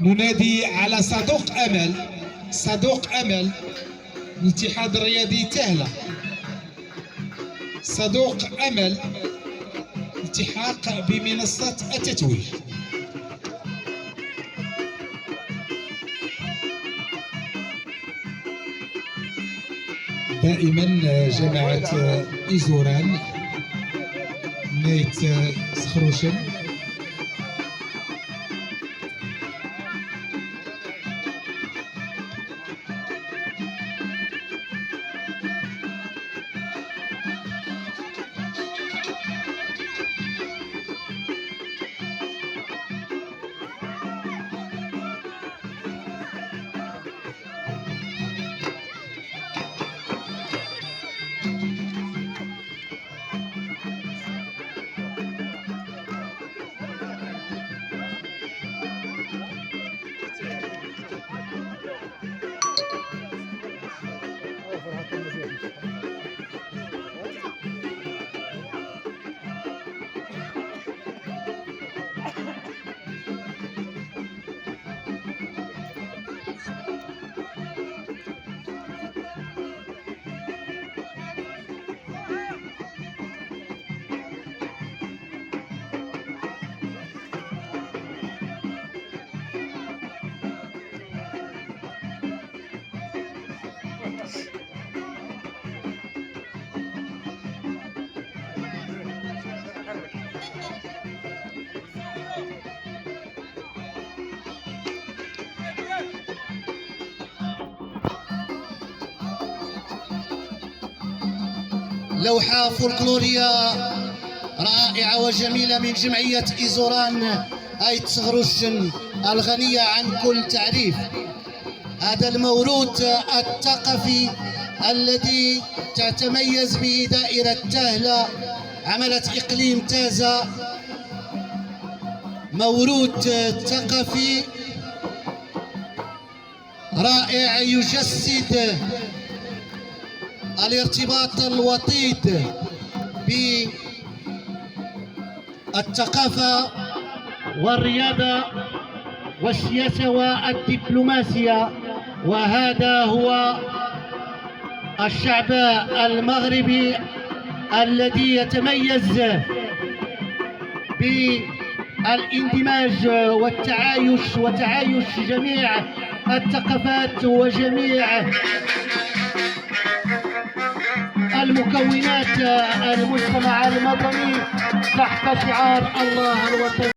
ننادي على صدوق أمل الاتحاد الرياضي تهلة. صدوق أمل التحاق بمنصة التتويج. دائما جماعة إيزوران نايت سخروشن لوحة فولكلورية رائعة وجميلة من جمعية إيزوران أي تصغروشن الغنية عن كل تعريف. هذا الموروث الثقافي الذي تتميز به دائرة تهلة عملت إقليم تازة، موروث ثقافي رائع يجسد الارتباط الوطيد بالثقافة والرياضة والسياسة والدبلوماسية. وهذا هو الشعب المغربي الذي يتميز بالاندماج وتعايش جميع الثقافات وجميع المكونات المجتمع المدني تحت شعار الله الوطني.